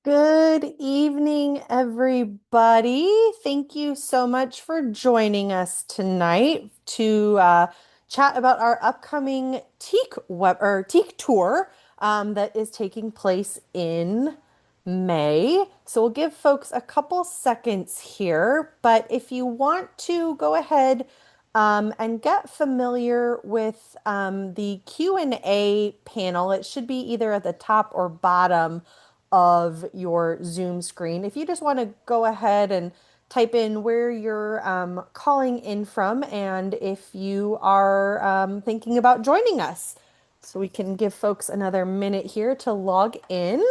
Good evening, everybody. Thank you so much for joining us tonight to chat about our upcoming teak tour that is taking place in May. So we'll give folks a couple seconds here, but if you want to go ahead and get familiar with the Q&A panel, it should be either at the top or bottom of your Zoom screen. If you just want to go ahead and type in where you're calling in from and if you are thinking about joining us. So we can give folks another minute here to log in.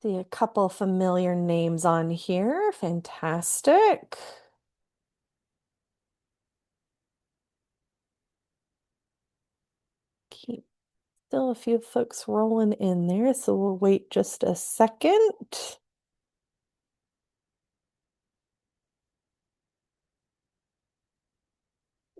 See a couple familiar names on here. Fantastic. Keep still a few folks rolling in there, so we'll wait just a second.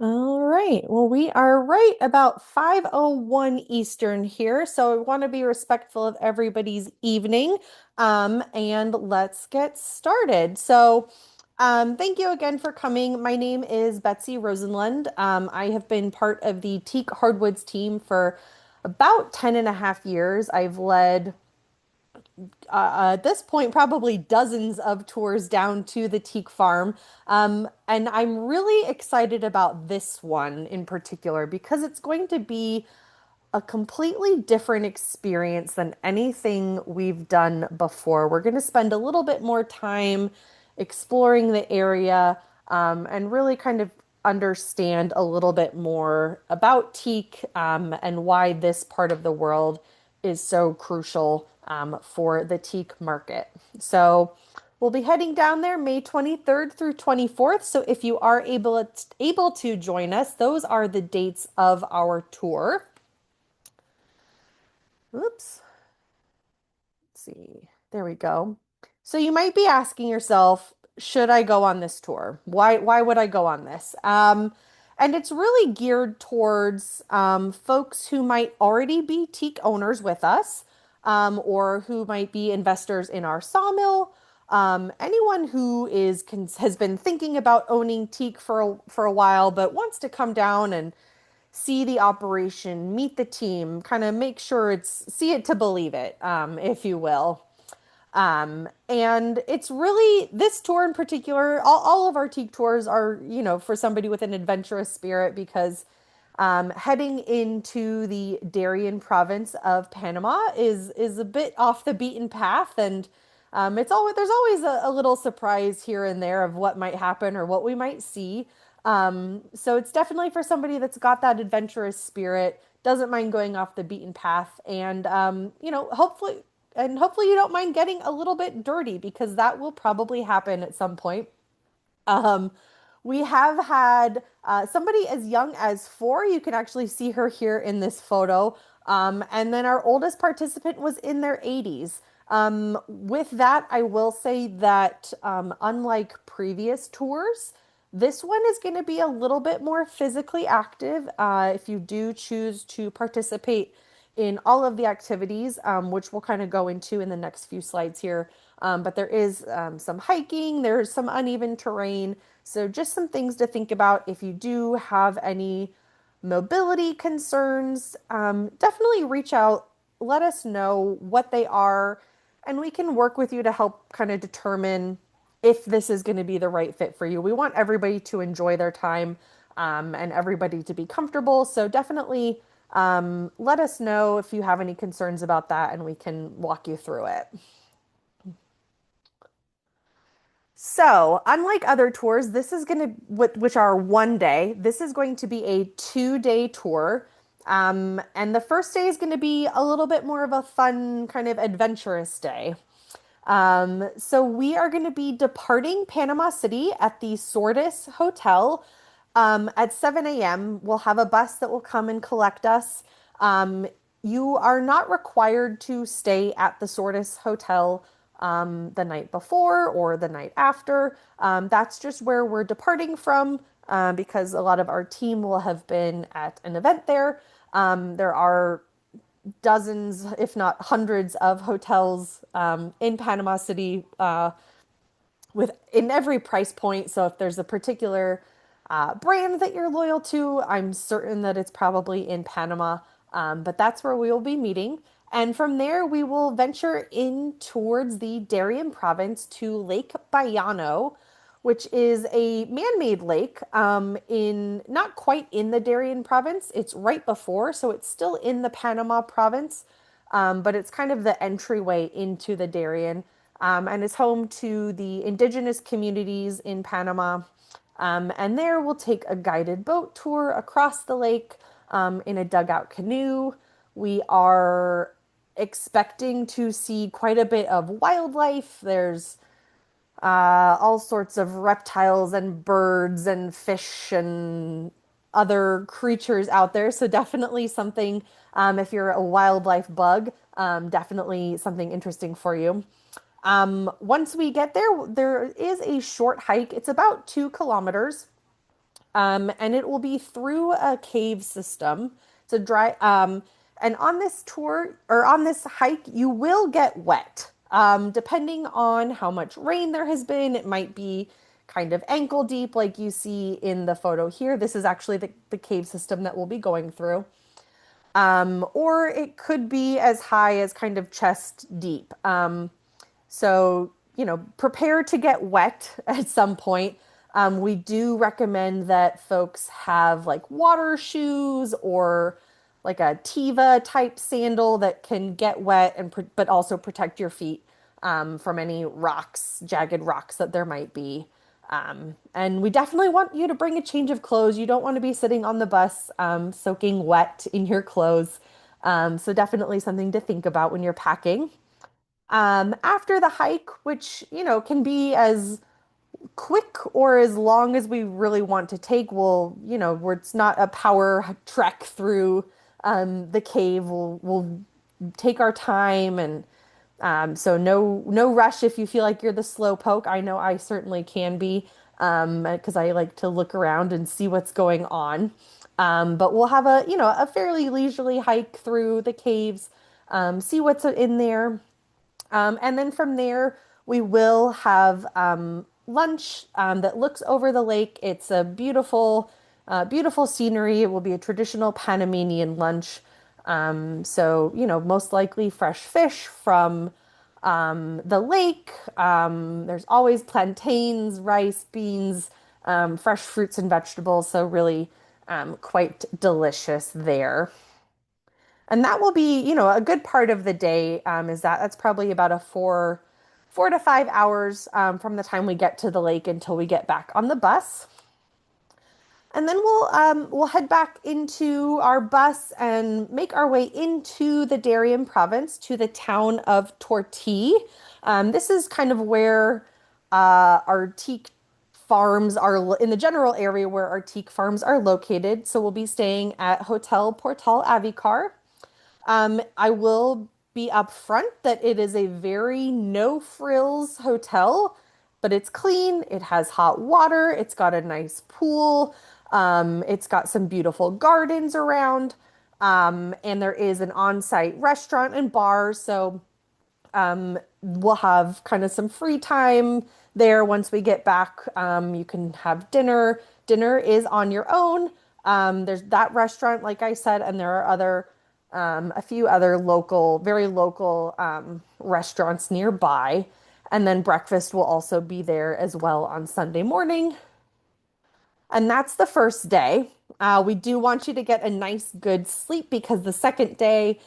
All right. Well, we are right about 5:01 Eastern here, so I want to be respectful of everybody's evening. And let's get started. Thank you again for coming. My name is Betsy Rosenlund. I have been part of the Teak Hardwoods team for about 10 and a half years. I've led at this point, probably dozens of tours down to the teak farm. And I'm really excited about this one in particular because it's going to be a completely different experience than anything we've done before. We're going to spend a little bit more time exploring the area and really kind of understand a little bit more about teak and why this part of the world is so crucial for the teak market. So we'll be heading down there May 23rd through 24th. So if you are able to join us, those are the dates of our tour. Oops. Let's see. There we go. So you might be asking yourself, should I go on this tour? Why would I go on this? And it's really geared towards folks who might already be teak owners with us, or who might be investors in our sawmill. Anyone who has been thinking about owning teak for a while, but wants to come down and see the operation, meet the team, kind of make sure see it to believe it, if you will. And it's really this tour in particular, all of our teak tours are, for somebody with an adventurous spirit because heading into the Darien province of Panama is a bit off the beaten path, and there's always a little surprise here and there of what might happen or what we might see. So it's definitely for somebody that's got that adventurous spirit, doesn't mind going off the beaten path, and hopefully you don't mind getting a little bit dirty because that will probably happen at some point. Um, we have had somebody as young as 4. You can actually see her here in this photo. And then our oldest participant was in their 80s. With that, I will say that unlike previous tours, this one is going to be a little bit more physically active. If you do choose to participate in all of the activities, which we'll kind of go into in the next few slides here. But there is some hiking, there's some uneven terrain. So, just some things to think about if you do have any mobility concerns. Definitely reach out, let us know what they are, and we can work with you to help kind of determine if this is going to be the right fit for you. We want everybody to enjoy their time and everybody to be comfortable. So, definitely let us know if you have any concerns about that, and we can walk you through it. So, unlike other tours, this is going to, which are one day, this is going to be a 2-day tour. And the first day is going to be a little bit more of a fun, kind of adventurous day. So, we are going to be departing Panama City at the Sordis Hotel at 7 a.m. We'll have a bus that will come and collect us. Um, you are not required to stay at the Sordis Hotel the night before or the night after. That's just where we're departing from because a lot of our team will have been at an event there. There are dozens, if not hundreds, of hotels in Panama City with in every price point. So if there's a particular brand that you're loyal to, I'm certain that it's probably in Panama. But that's where we will be meeting. And from there, we will venture in towards the Darien province to Lake Bayano, which is a man-made lake in not quite in the Darien province. It's right before, so it's still in the Panama province, but it's kind of the entryway into the Darien, and is home to the indigenous communities in Panama. And there we'll take a guided boat tour across the lake in a dugout canoe. We are expecting to see quite a bit of wildlife. There's all sorts of reptiles and birds and fish and other creatures out there. So definitely something, if you're a wildlife bug, definitely something interesting for you. Once we get there, there is a short hike. It's about 2 kilometers, and it will be through a cave system. It's a dry, and on this tour or on this hike, you will get wet. Depending on how much rain there has been, it might be kind of ankle deep, like you see in the photo here. This is actually the cave system that we'll be going through. Or it could be as high as kind of chest deep. So, prepare to get wet at some point. We do recommend that folks have like water shoes or like a Tiva type sandal that can get wet and but also protect your feet from any rocks, jagged rocks that there might be. And we definitely want you to bring a change of clothes. You don't want to be sitting on the bus soaking wet in your clothes. So definitely something to think about when you're packing. After the hike, which, can be as quick or as long as we really want to take, where it's not a power trek through the cave. We'll take our time and so no rush if you feel like you're the slow poke. I know I certainly can be because I like to look around and see what's going on. But we'll have a fairly leisurely hike through the caves, see what's in there. And then from there, we will have lunch that looks over the lake. It's a beautiful scenery. It will be a traditional Panamanian lunch. So, most likely fresh fish from the lake. There's always plantains, rice, beans, fresh fruits and vegetables. So, really quite delicious there. And that will be, a good part of the day is that's probably about a 4 to 5 hours from the time we get to the lake until we get back on the bus. And then we'll head back into our bus and make our way into the Darien province to the town of Tortee. This is kind of where our teak farms are in the general area where our teak farms are located. So we'll be staying at Hotel Portal Avicar. I will be upfront that it is a very no frills hotel, but it's clean. It has hot water. It's got a nice pool. It's got some beautiful gardens around. And there is an on-site restaurant and bar. So we'll have kind of some free time there once we get back. You can have dinner. Dinner is on your own. There's that restaurant, like I said, and there are a few other very local restaurants nearby. And then breakfast will also be there as well on Sunday morning. And that's the first day. We do want you to get a nice, good sleep because the second day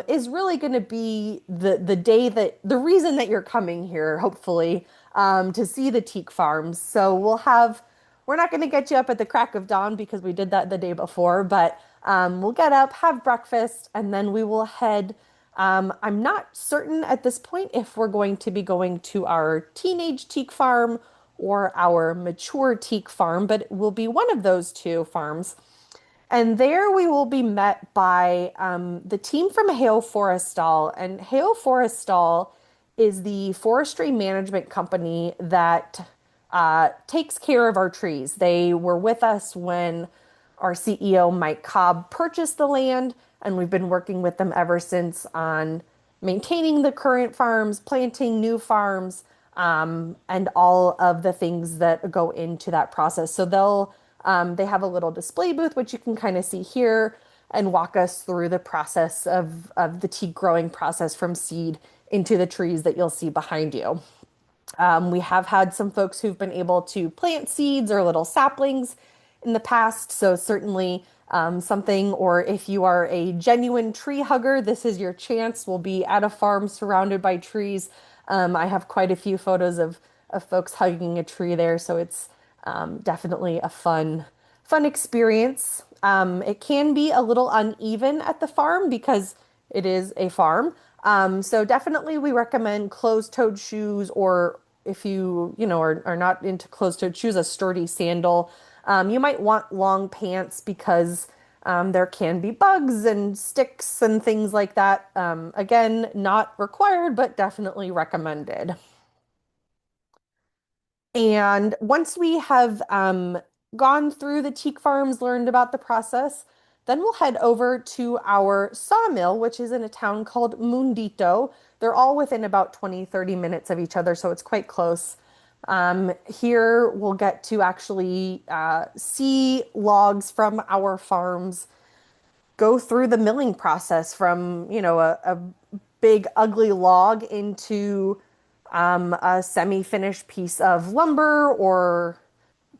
is really going to be the day the reason that you're coming here, hopefully, to see the teak farms. So we're not going to get you up at the crack of dawn because we did that the day before, but we'll get up, have breakfast, and then we will head. I'm not certain at this point if we're going to be going to our teenage teak farm or our mature teak farm, but it will be one of those two farms. And there we will be met by the team from Hale Forestal. And Hale Forestal is the forestry management company that takes care of our trees. They were with us when our CEO, Mike Cobb, purchased the land. and we've been working with them ever since on maintaining the current farms, planting new farms, and all of the things that go into that process. So they have a little display booth, which you can kind of see here, and walk us through the process of the teak growing process from seed into the trees that you'll see behind you. We have had some folks who've been able to plant seeds or little saplings in the past, so certainly something, or if you are a genuine tree hugger, this is your chance. We'll be at a farm surrounded by trees. I have quite a few photos of folks hugging a tree there, so it's definitely a fun experience. It can be a little uneven at the farm because it is a farm. So definitely we recommend closed-toed shoes, or if are not into closed-toed shoes, a sturdy sandal. You might want long pants because there can be bugs and sticks and things like that. Again, not required, but definitely recommended. And once we have gone through the teak farms, learned about the process, then we'll head over to our sawmill, which is in a town called Mundito. They're all within about 20-30 minutes of each other, so it's quite close. Here we'll get to actually see logs from our farms go through the milling process from, a big ugly log into a semi-finished piece of lumber, or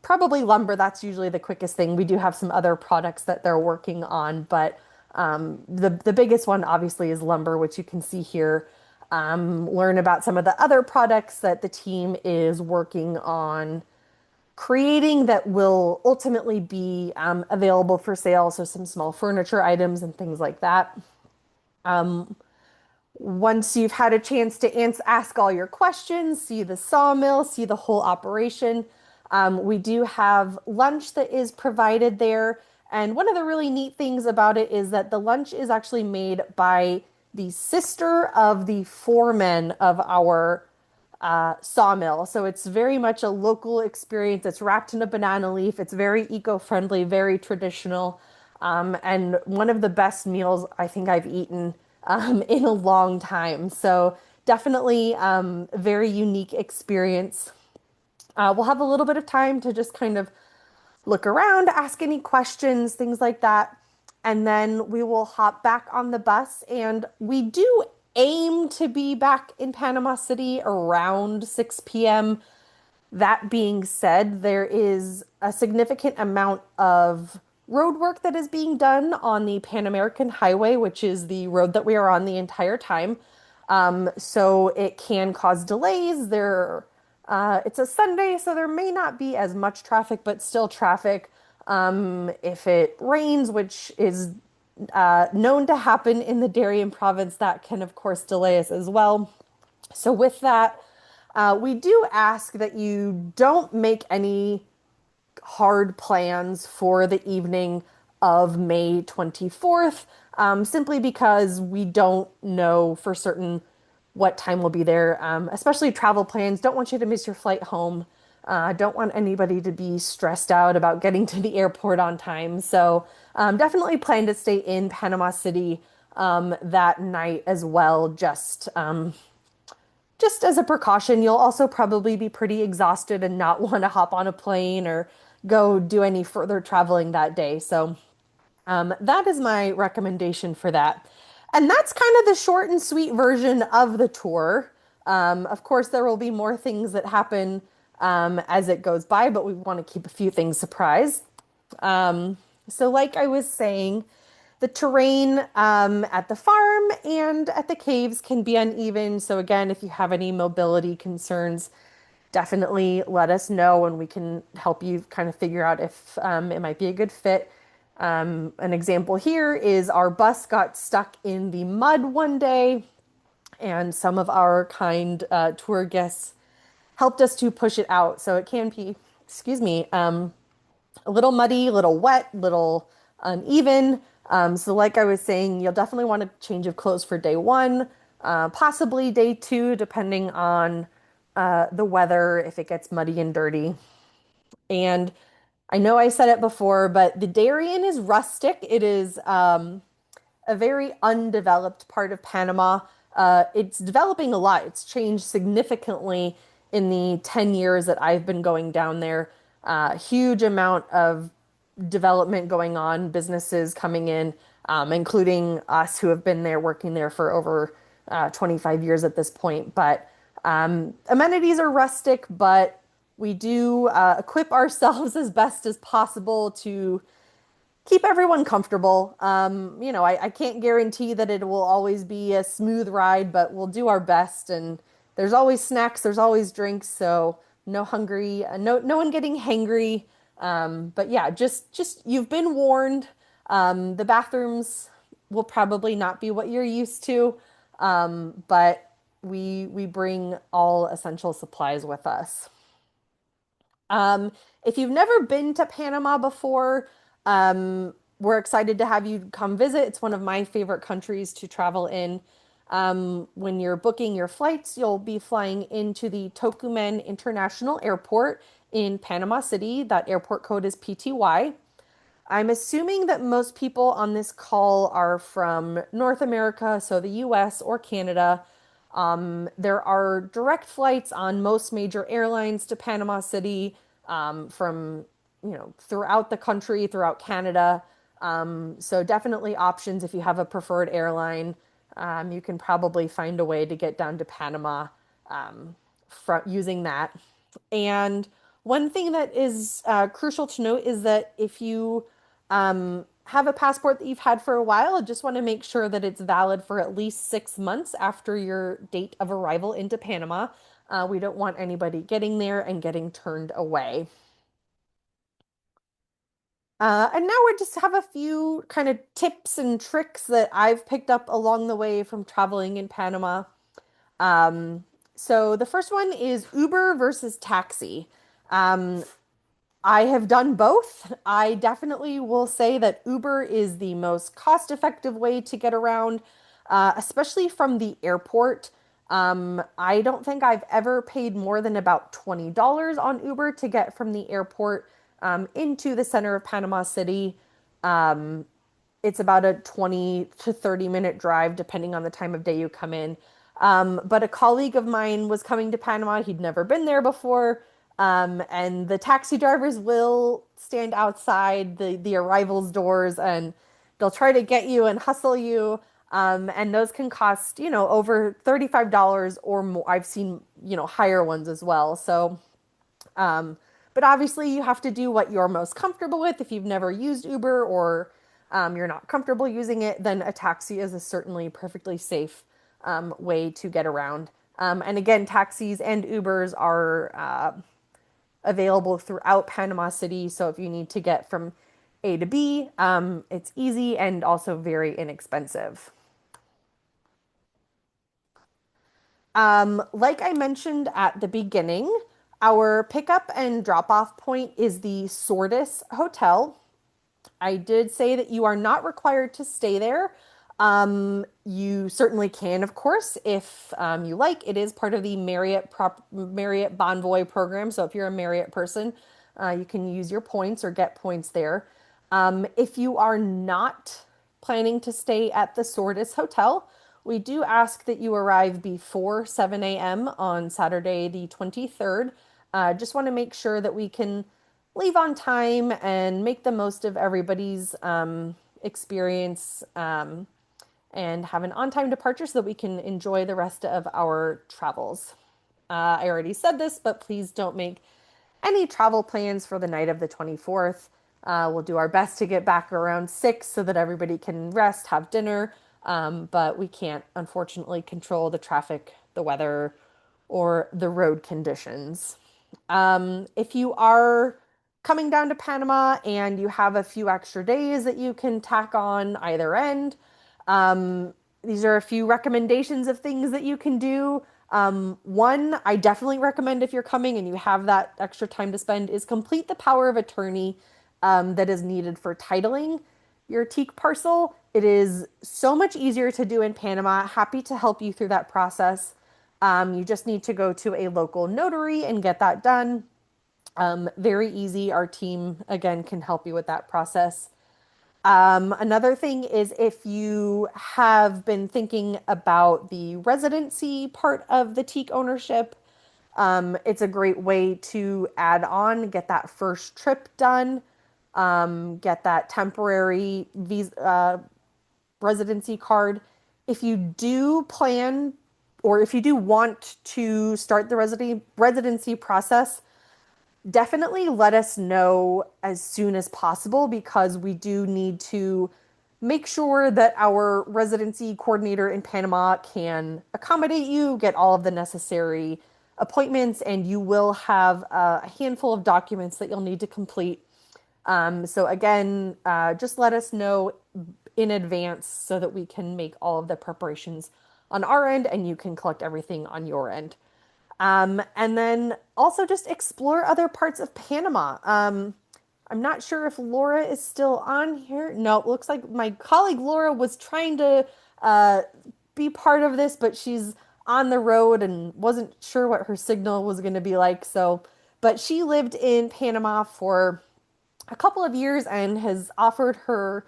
probably lumber. That's usually the quickest thing. We do have some other products that they're working on, but the biggest one obviously is lumber, which you can see here. Learn about some of the other products that the team is working on creating that will ultimately be available for sale. So some small furniture items and things like that. Once you've had a chance to ask all your questions, see the sawmill, see the whole operation, we do have lunch that is provided there. And one of the really neat things about it is that the lunch is actually made by the sister of the foreman of our sawmill. So it's very much a local experience. It's wrapped in a banana leaf. It's very eco-friendly, very traditional, and one of the best meals I think I've eaten in a long time. So definitely very unique experience. We'll have a little bit of time to just kind of look around, ask any questions, things like that. And then we will hop back on the bus. And we do aim to be back in Panama City around 6 p.m. That being said, there is a significant amount of road work that is being done on the Pan American Highway, which is the road that we are on the entire time. So it can cause delays. It's a Sunday, so there may not be as much traffic, but still traffic. If it rains, which is known to happen in the Darien province, that can, of course, delay us as well. So with that, we do ask that you don't make any hard plans for the evening of May 24th, simply because we don't know for certain what time we'll be there, especially travel plans. Don't want you to miss your flight home. Don't want anybody to be stressed out about getting to the airport on time. So definitely plan to stay in Panama City that night as well, just as a precaution. You'll also probably be pretty exhausted and not want to hop on a plane or go do any further traveling that day. So that is my recommendation for that. And that's kind of the short and sweet version of the tour. Of course, there will be more things that happen as it goes by, but we want to keep a few things surprised. So, like I was saying, the terrain at the farm and at the caves can be uneven. So, again, if you have any mobility concerns, definitely let us know and we can help you kind of figure out if it might be a good fit. An example here is our bus got stuck in the mud one day, and some of our kind tour guests helped us to push it out. So it can be, excuse me, a little muddy, a little wet, little uneven. So like I was saying, you'll definitely want a change of clothes for day one, possibly day two, depending on the weather, if it gets muddy and dirty. And I know I said it before, but the Darien is rustic. It is a very undeveloped part of Panama. It's developing a lot. It's changed significantly in the 10 years that I've been going down there. Huge amount of development going on, businesses coming in, including us who have been there working there for over 25 years at this point. But amenities are rustic, but we do equip ourselves as best as possible to keep everyone comfortable. I can't guarantee that it will always be a smooth ride, but we'll do our best. And there's always snacks, there's always drinks, so no one getting hangry. But yeah, just you've been warned. The bathrooms will probably not be what you're used to, but we bring all essential supplies with us. If you've never been to Panama before, we're excited to have you come visit. It's one of my favorite countries to travel in. When you're booking your flights, you'll be flying into the Tocumen International Airport in Panama City. That airport code is PTY. I'm assuming that most people on this call are from North America, so the US or Canada. There are direct flights on most major airlines to Panama City from, throughout the country, throughout Canada. So definitely options if you have a preferred airline. You can probably find a way to get down to Panama using that. And one thing that is crucial to note is that if you have a passport that you've had for a while, I just want to make sure that it's valid for at least 6 months after your date of arrival into Panama. We don't want anybody getting there and getting turned away. And now we just have a few kind of tips and tricks that I've picked up along the way from traveling in Panama. Um, so the first one is Uber versus taxi. Um, I have done both. I definitely will say that Uber is the most cost-effective way to get around, especially from the airport. I don't think I've ever paid more than about $20 on Uber to get from the airport into the center of Panama City. Um, it's about a 20 to 30-minute drive, depending on the time of day you come in. But a colleague of mine was coming to Panama. He'd never been there before. And the taxi drivers will stand outside the arrivals doors and they'll try to get you and hustle you. And those can cost, over $35 or more. I've seen, higher ones as well. So, um, but obviously, you have to do what you're most comfortable with. If you've never used Uber or you're not comfortable using it, then a taxi is a certainly perfectly safe way to get around. And again, taxis and Ubers are available throughout Panama City. So if you need to get from A to B, it's easy and also very inexpensive. Like I mentioned at the beginning, our pickup and drop off point is the Sordis Hotel. I did say that you are not required to stay there. You certainly can, of course, if you like. It is part of the Marriott Bonvoy program. So if you're a Marriott person, you can use your points or get points there. If you are not planning to stay at the Sordis Hotel, we do ask that you arrive before 7 a.m. on Saturday, the 23rd. Just want to make sure that we can leave on time and make the most of everybody's experience and have an on time departure so that we can enjoy the rest of our travels. I already said this, but please don't make any travel plans for the night of the 24th. We'll do our best to get back around 6 so that everybody can rest, have dinner, but we can't, unfortunately, control the traffic, the weather, or the road conditions. If you are coming down to Panama and you have a few extra days that you can tack on either end, these are a few recommendations of things that you can do. One, I definitely recommend if you're coming and you have that extra time to spend, is complete the power of attorney that is needed for titling your teak parcel. It is so much easier to do in Panama. Happy to help you through that process. You just need to go to a local notary and get that done. Very easy. Our team, again, can help you with that process. Another thing is if you have been thinking about the residency part of the teak ownership, it's a great way to add on, get that first trip done, get that temporary visa, residency card. If you do plan or if you do want to start the residency process, definitely let us know as soon as possible because we do need to make sure that our residency coordinator in Panama can accommodate you, get all of the necessary appointments, and you will have a handful of documents that you'll need to complete. So again, just let us know in advance so that we can make all of the preparations on our end and you can collect everything on your end. And then also just explore other parts of Panama. I'm not sure if Laura is still on here. No, it looks like my colleague Laura was trying to uh, be part of this, but she's on the road and wasn't sure what her signal was going to be like. So, but she lived in Panama for a couple of years and has offered her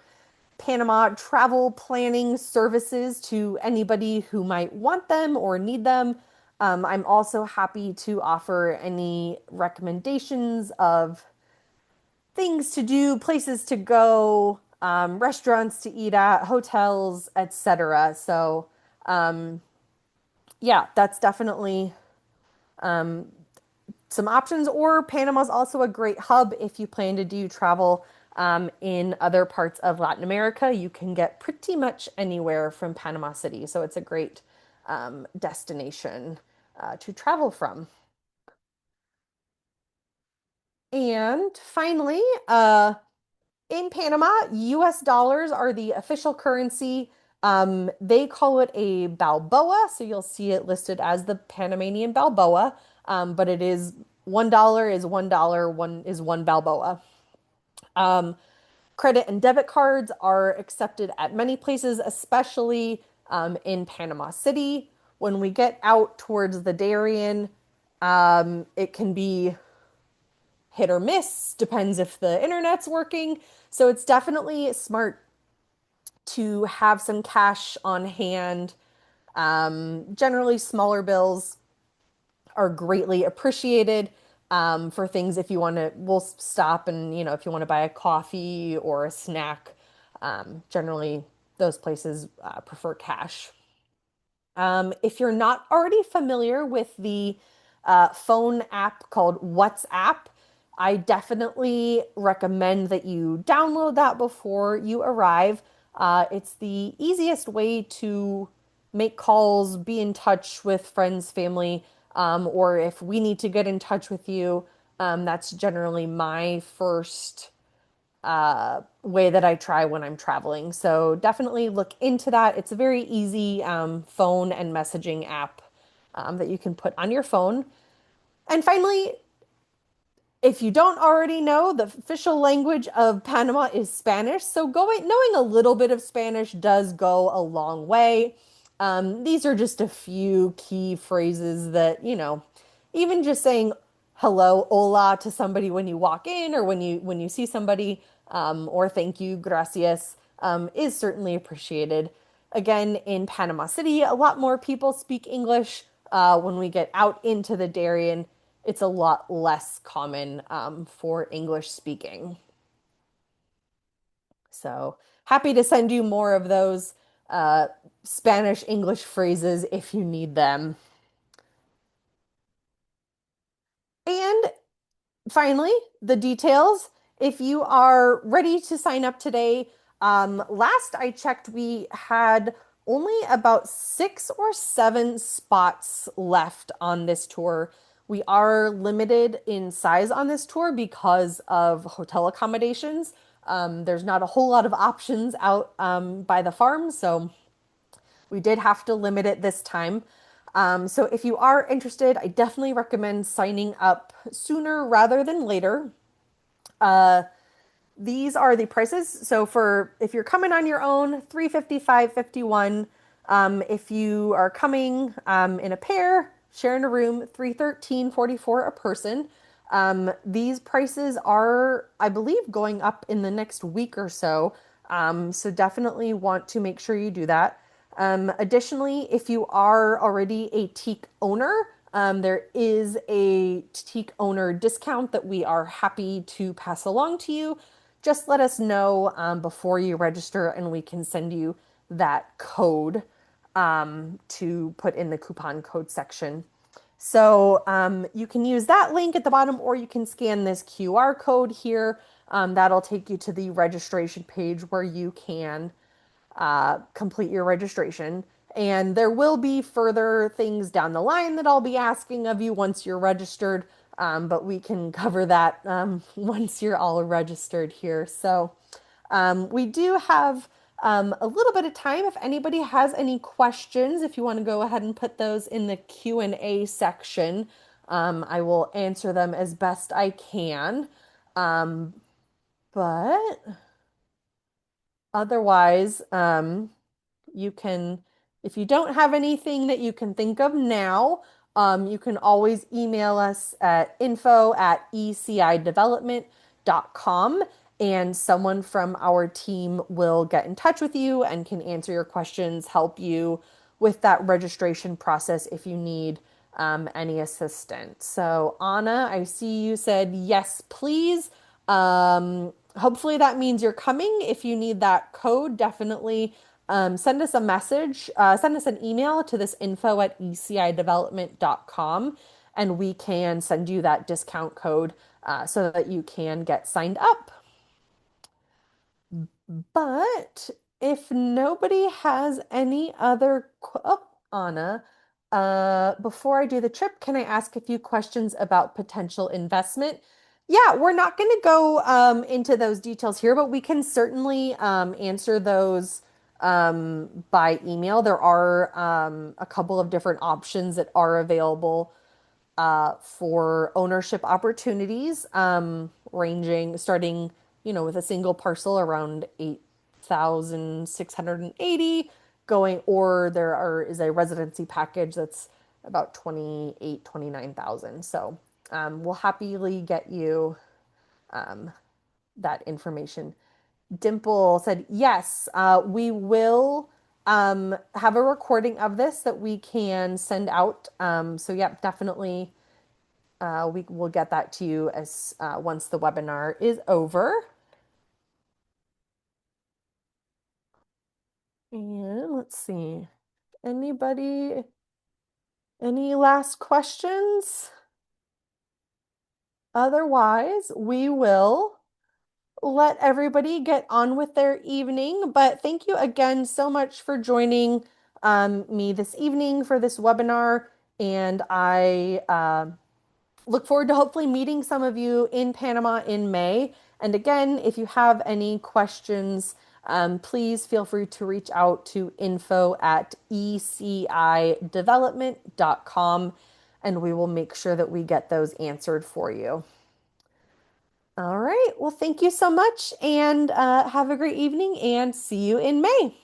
Panama travel planning services to anybody who might want them or need them. I'm also happy to offer any recommendations of things to do, places to go, restaurants to eat at, hotels, etc. So, yeah, that's definitely some options. Or Panama is also a great hub if you plan to do travel in other parts of Latin America. You can get pretty much anywhere from Panama City, so it's a great destination to travel from. And finally, in Panama, US dollars are the official currency. They call it a Balboa, so you'll see it listed as the Panamanian Balboa, but it is $1 is $1, one is one Balboa. Um, Credit and debit cards are accepted at many places, especially in Panama City. When we get out towards the Darien, it can be hit or miss, depends if the internet's working. So it's definitely smart to have some cash on hand. Generally, smaller bills are greatly appreciated for things if you want to, we'll stop and, if you want to buy a coffee or a snack, generally those places prefer cash. If you're not already familiar with the phone app called WhatsApp, I definitely recommend that you download that before you arrive. It's the easiest way to make calls, be in touch with friends, family, or if we need to get in touch with you, that's generally my first way that I try when I'm traveling. So definitely look into that. It's a very easy phone and messaging app that you can put on your phone. And finally, if you don't already know, the official language of Panama is Spanish. So knowing a little bit of Spanish does go a long way. These are just a few key phrases that, even just saying hello, hola to somebody when you walk in or when you see somebody, or thank you, gracias, is certainly appreciated. Again, in Panama City, a lot more people speak English. When we get out into the Darien, it's a lot less common for English speaking. So happy to send you more of those uh, Spanish English phrases if you need them. And finally, the details. If you are ready to sign up today, last I checked, we had only about 6 or 7 spots left on this tour. We are limited in size on this tour because of hotel accommodations. There's not a whole lot of options out by the farm, so we did have to limit it this time. So if you are interested, I definitely recommend signing up sooner rather than later. These are the prices. So for if you're coming on your own, 355, 51. If you are coming in a pair, sharing a room, 313.44 a person. These prices are, I believe, going up in the next week or so. So definitely want to make sure you do that. Additionally, if you are already a teak owner, there is a teak owner discount that we are happy to pass along to you. Just let us know before you register, and we can send you that code to put in the coupon code section. So you can use that link at the bottom, or you can scan this QR code here. That'll take you to the registration page where you can complete your registration. And there will be further things down the line that I'll be asking of you once you're registered, but we can cover that once you're all registered here. So we do have a little bit of time. If anybody has any questions, if you want to go ahead and put those in the Q&A section, I will answer them as best I can. Um, but otherwise, you can, if you don't have anything that you can think of now, you can always email us at info@ecidevelopment.com, and someone from our team will get in touch with you and can answer your questions, help you with that registration process if you need any assistance. So, Anna, I see you said yes, please. Hopefully that means you're coming. If you need that code, definitely send us a message, send us an email to this info@ecidevelopment.com, and we can send you that discount code so that you can get signed up. But if nobody has any other, oh, Anna, before I do the trip, can I ask a few questions about potential investment? Yeah, we're not going to go into those details here, but we can certainly answer those by email. There are a couple of different options that are available for ownership opportunities, ranging starting, with a single parcel around 8,680 going, or is a residency package that's about 28, 29,000. So we'll happily get you that information. Dimple said, yes, we will have a recording of this that we can send out. So, yeah, definitely we will get that to you as once the webinar is over. And let's see, anybody, any last questions? Otherwise, we will let everybody get on with their evening. But thank you again so much for joining me this evening for this webinar. And I look forward to hopefully meeting some of you in Panama in May. And again, if you have any questions, please feel free to reach out to info@ecidevelopment.com, and we will make sure that we get those answered for you. All right. Well, thank you so much, and have a great evening, and see you in May.